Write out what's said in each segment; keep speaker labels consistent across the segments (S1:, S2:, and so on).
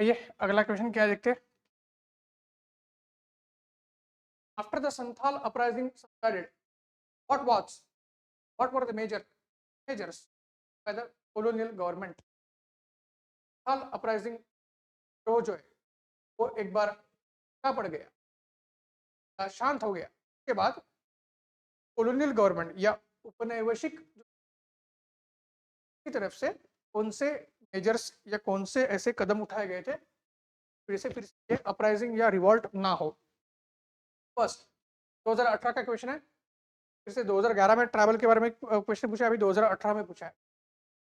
S1: ये अगला क्वेश्चन क्या देखते हैं। After the Santhal uprising subsided, what were the measures by the colonial government? Santhal uprising जो है वो एक बार क्या पड़ गया, शांत हो गया। उसके बाद कॉलोनियल गवर्नमेंट या उपनिवेशिक की तरफ से कौन से मेजर्स या कौन से ऐसे कदम उठाए गए थे फिर से अपराइजिंग या रिवॉल्ट ना हो। फर्स्ट 2018 का क्वेश्चन है, फिर से 2011 में ट्रैवल के बारे में क्वेश्चन पूछा है, अभी 2018 में पूछा है।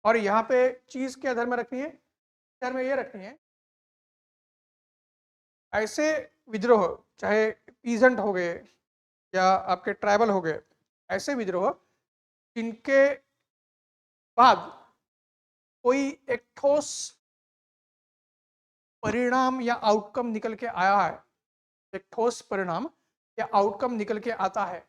S1: और यहाँ पे चीज क्या ध्यान में रखनी है, ध्यान में ये रखनी है ऐसे विद्रोह चाहे पीजेंट हो गए या आपके ट्राइबल हो गए, ऐसे विद्रोह जिनके बाद कोई एक ठोस परिणाम या आउटकम निकल के आया है, एक ठोस परिणाम या आउटकम निकल के आता है,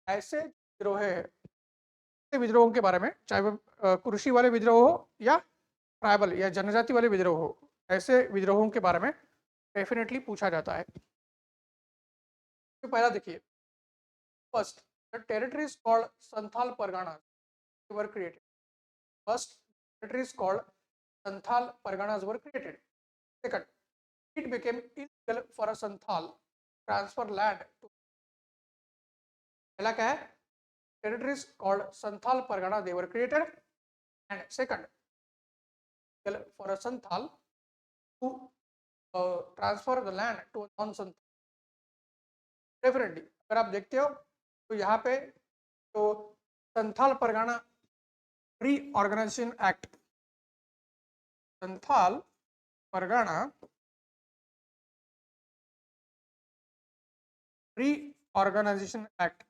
S1: ऐसे विद्रोह है। ऐसे विद्रोहों के बारे में चाहे वो कृषि वाले विद्रोह हो या ट्राइबल या जनजाति वाले विद्रोह हो, ऐसे विद्रोहों के बारे में डेफिनेटली पूछा जाता है। तो पहला देखिए, first the territories called Santhal Pargana were created. First territories called Santhal Parganas were created. Second, it became illegal for a Santhal transfer land to, पहला क्या है, territories called Santhal Pargana they were created, and second, illegal for a Santhal to transfer the land to a non-Santhal। Definitely अगर आप देखते हो तो यहाँ पे तो Santhal Pargana reorganisation act, Santhal Pargana reorganisation act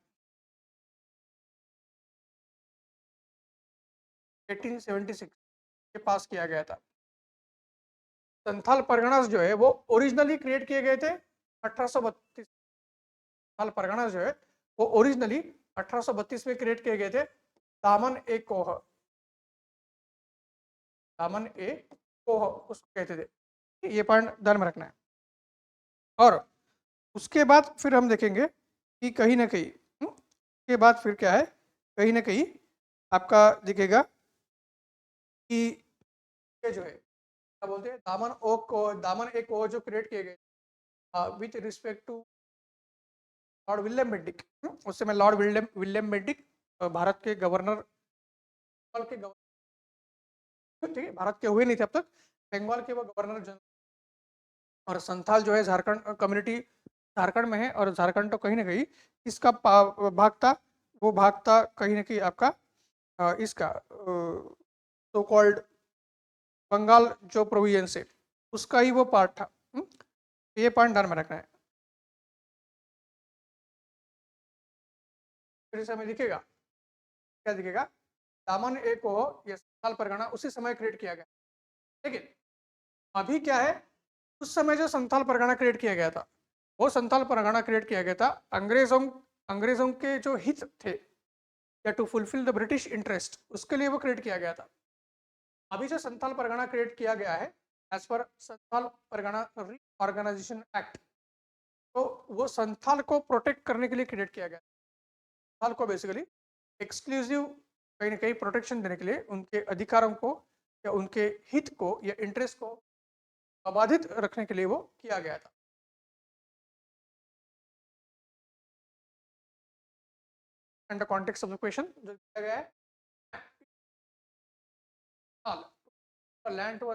S1: 1876 के पास किया गया था। संथाल परगनास जो है वो ओरिजिनली क्रिएट किए गए थे 1832। संथाल परगनास जो है वो ओरिजिनली 1832 में क्रिएट किए गए थे दामन ए कोह, दामन ए कोह उसको कहते थे। ये पॉइंट ध्यान में रखना है। और उसके बाद फिर हम देखेंगे कि कहीं ना कहीं के बाद फिर क्या है, कहीं ना कहीं आपका दिखेगा कि ये जो है क्या बोलते हैं दामन ए कोह जो क्रिएट किए गए with respect to Lord William Bentinck. उस समय लॉर्ड विलियम बेंटिक भारत के गवर्नर के गवर्नर, ठीक है, भारत के हुए नहीं थे अब तक, बंगाल के वो गवर्नर जनरल। और संथाल जो है झारखंड कम्युनिटी झारखंड में है, और झारखंड तो कहीं ना कहीं इसका भाग था, वो भाग था कहीं ना कहीं आपका इसका सो कॉल्ड बंगाल जो प्रोविजन है उसका ही वो पार्ट था। ये पॉइंट ध्यान में रखना है। फिर से हमें दिखेगा, क्या दिखेगा, दामन ए को ये संथाल परगना उसी समय क्रिएट किया गया। लेकिन अभी क्या है, उस समय जो संथाल परगना क्रिएट किया गया था, वो संथाल परगना क्रिएट किया गया था अंग्रेजों के जो हित थे या to fulfil the British interest, उसके लिए वो क्रिएट किया गया था। अभी जो संथाल परगना क्रिएट किया गया है as per Santhal Pargana reorganisation act, तो वो संथाल को प्रोटेक्ट करने के लिए क्रिएट किया गया। संथाल को बेसिकली एक्सक्लूसिव कहीं ना कहीं प्रोटेक्शन देने के लिए, उनके अधिकारों को या उनके हित को या इंटरेस्ट को अबाधित रखने के लिए वो किया गया था। And the context of the question जो दिया गया है, लैंड टू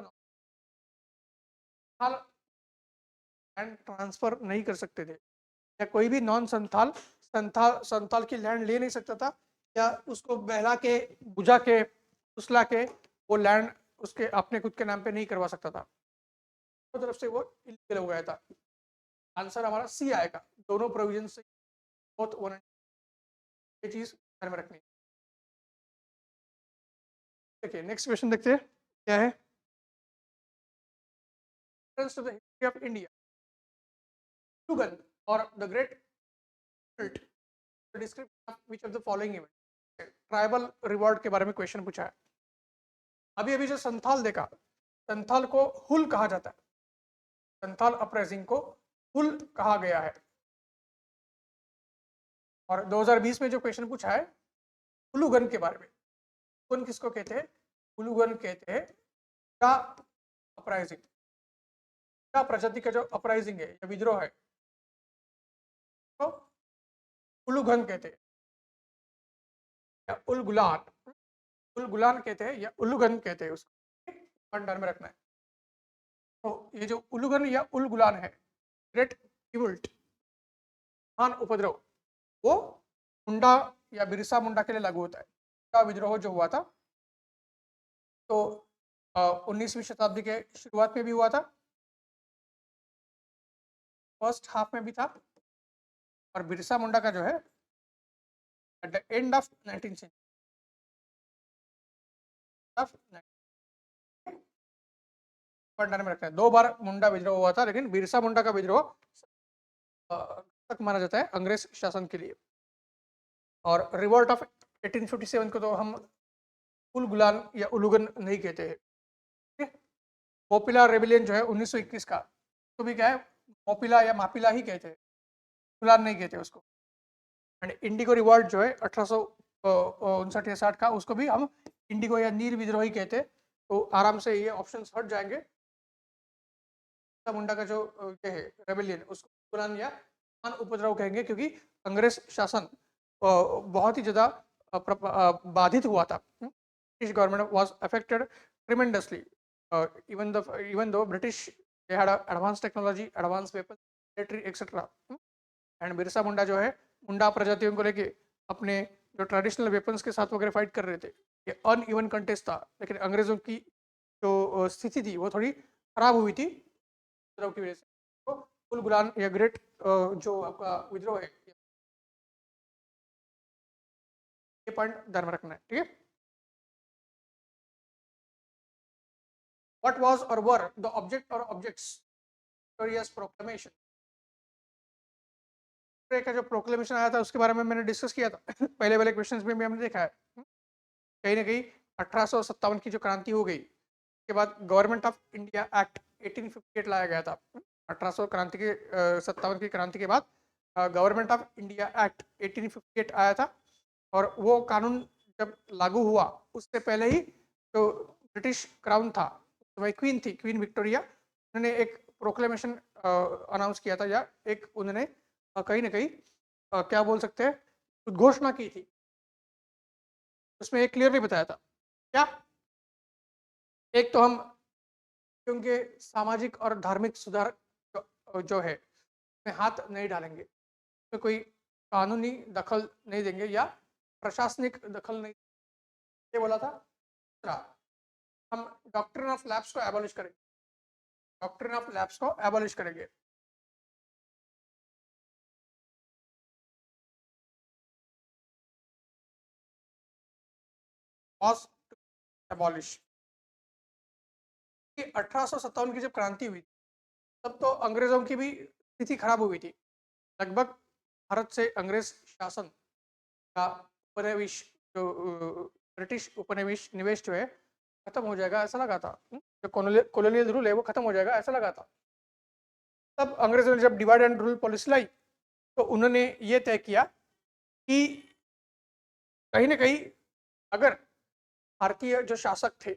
S1: लैंड ट्रांसफर नहीं कर सकते थे, या कोई भी नॉन संथाल की लैंड ले नहीं सकता था, या उसको बहला के बुझा के फुसला के वो लैंड उसके अपने खुद के नाम पे नहीं करवा सकता था। तो तरफ से वो इलीगल हो गया था। आंसर हमारा सी आएगा, दोनों प्रोविजन से बहुत वन, ये चीज ध्यान में रखनी है। देखिए नेक्स्ट क्वेश्चन देखते हैं क्या है। To the history of India, Mughal or the Great Revolt, the description of which of the following event। Tribal revolt के बारे में क्वेश्चन पूछा है। अभी अभी जो संथाल देखा, संथाल को हुल कहा जाता है, संथाल अपराइजिंग को पुल कहा गया है। और 2020 में जो क्वेश्चन पूछा है उलुगन के बारे में, उलुगन किसको कहते हैं? उलुगन कहते हैं का अपराइजिंग, का प्रजाति का जो अपराइजिंग है या विद्रोह है तो उलुगन कहते हैं, या उलगुलान, उलगुलान कहते हैं या उलुगन कहते हैं, उसको ध्यान में रखना है। तो ये जो उलुगन या उलगुलान है, ग्रेट रिवोल्ट, महान उपद्रव, वो मुंडा या बिरसा मुंडा के लिए लागू होता है। का विद्रोह जो हुआ था तो 19वीं शताब्दी के शुरुआत में भी हुआ था, फर्स्ट हाफ में भी था, और बिरसा मुंडा का जो है at the end of 19th century, में रखते हैं। 2 बार मुंडा विद्रोह हुआ था, लेकिन बिरसा मुंडा का विद्रोह तक माना जाता है अंग्रेज शासन के लिए। और रिवोल्ट ऑफ 1857 को तो हम उलगुलान या उलुगन नहीं कहते हैं। पॉपुलर रेबिलियन जो है 1921 का, तो भी क्या है, मोपिला या मापिला ही कहते हैं, गुलान नहीं कहते उसको। एंड इंडिगो रिवॉल्ट जो है 1859 या 60 का, उसको भी हम इंडिगो या नील विद्रोह ही कहते हैं। तो आराम से ये ऑप्शंस हट जाएंगे। मुंडा का जो ये है रेबिलियन, उसको गुलान या महान उपद्रव कहेंगे, क्योंकि अंग्रेज शासन बहुत ही ज्यादा बाधित हुआ था। British government was affected tremendously. Even though British, they had advanced technology, advanced weapons, military, etc. And Birsa Munda जो है मुंडा प्रजातियों को लेके अपने जो ट्रेडिशनल वेपन्स के साथ वगैरह फाइट कर रहे थे। ये अनइवन कंटेस्ट था, लेकिन अंग्रेजों की जो स्थिति थी वो थोड़ी खराब हुई थी की वजह से। तो उलगुलान या ग्रेट जो आपका विद्रोह है, ये पॉइंट ध्यान में रखना है, ठीक है। What was or were the object or objects Victoria's proclamation? का जो प्रोक्लेमेशन आया था उसके बारे में मैंने डिस्कस किया था पहले वाले क्वेश्चंस में भी हमने देखा है। कहीं ना कहीं 1857 की जो क्रांति हो गई के बाद गवर्नमेंट ऑफ इंडिया एक्ट 1858 लाया गया था। 1857 की क्रांति के बाद गवर्नमेंट ऑफ इंडिया एक्ट 1858 आया था, और वो कानून जब लागू हुआ उससे पहले ही जो ब्रिटिश क्राउन था, वही क्वीन थी, क्वीन विक्टोरिया, उन्होंने एक प्रोक्लेमेशन अनाउंस किया था, या एक उन्होंने कहीं ना कहीं क्या बोल सकते हैं, उद्घोषणा की थी। उसमें एक क्लियरली बताया था क्या, एक तो हम क्योंकि सामाजिक और धार्मिक सुधार जो है उसमें हाथ नहीं डालेंगे, तो कोई कानूनी दखल नहीं देंगे या प्रशासनिक दखल नहीं, ये बोला था। दूसरा, हम डॉक्ट्रिन ऑफ लैप्स को एबॉलिश करेंगे, डॉक्ट्रिन ऑफ लैप्स को एबॉलिश करेंगे। was to abolish। 1857 की जब क्रांति हुई तब तो अंग्रेजों की भी स्थिति खराब हुई थी। लगभग भारत से अंग्रेज शासन का उपनिवेश, जो ब्रिटिश उपनिवेश निवेश जो है खत्म हो जाएगा ऐसा लगा था। जो कॉलोनियल रूल है वो खत्म हो जाएगा ऐसा लगा था। तब अंग्रेजों ने जब डिवाइड एंड रूल पॉलिसी लाई तो उन्होंने ये तय किया कि कहीं ना कहीं अगर भारतीय जो शासक थे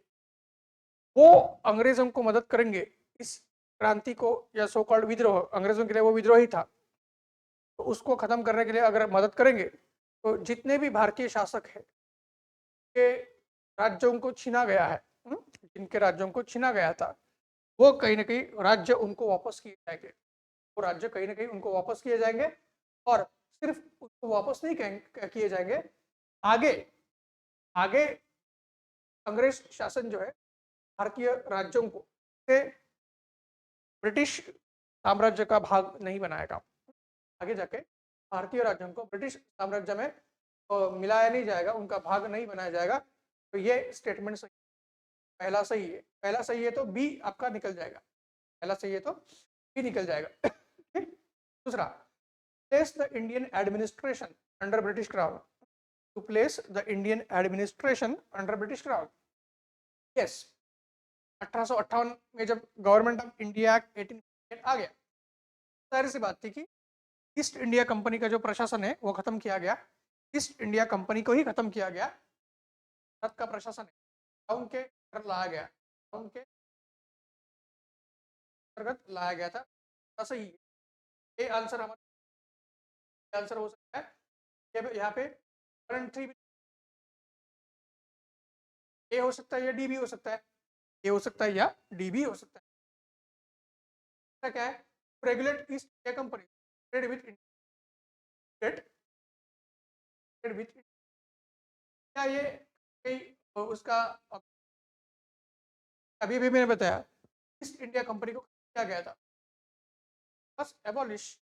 S1: वो अंग्रेजों को मदद करेंगे इस क्रांति को, या सो कॉल्ड विद्रोह, अंग्रेजों के लिए वो विद्रोह ही था, तो उसको खत्म करने के लिए अगर मदद करेंगे तो जितने भी भारतीय शासक हैं के राज्यों को छीना गया है, जिनके राज्यों को छीना गया था, वो कहीं ना कहीं राज्य उनको वापस किए जाएंगे, वो राज्य कहीं ना कहीं उनको वापस किए जाएंगे। और सिर्फ उसको वापस नहीं किए जाएंगे, आगे आगे अंग्रेज शासन जो है भारतीय राज्यों को से ब्रिटिश साम्राज्य का भाग नहीं बनाएगा। आगे जाके भारतीय राज्यों को ब्रिटिश साम्राज्य में मिलाया नहीं जाएगा, उनका भाग नहीं बनाया जाएगा। तो ये स्टेटमेंट सही, पहला सही है, पहला सही है तो बी आपका निकल जाएगा, पहला सही है तो बी निकल जाएगा। दूसरा, place the Indian administration under British crown, to place the Indian administration under British crown. Yes, 1858 में जब गवर्नमेंट ऑफ इंडिया एक्ट आ गया। सारी सी बात थी कि ईस्ट इंडिया कंपनी का जो प्रशासन है वो खत्म किया गया, ईस्ट इंडिया कंपनी को ही खत्म किया गया, भारत का प्रशासन टाउन के अंदर लाया गया, टाउन के अंतर्गत लाया गया था। सही ये आंसर हमारा आंसर हो सकता है। यहाँ पे करंट थ्री ए हो सकता है या डी भी हो सकता है, ए हो सकता है या डी भी हो सकता है। क्या है, regulate east India company trade with trade with, क्या ये कहीं उसका अभी भी मैंने बताया ईस्ट इंडिया कंपनी को किया गया था, बस एबॉलिश,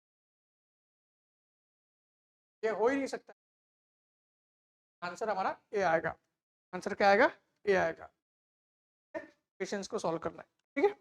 S1: ये हो ही नहीं सकता। आंसर हमारा ए आएगा। आंसर क्या आएगा, ए आएगा। क्वेश्चंस को सॉल्व करना है, ठीक है।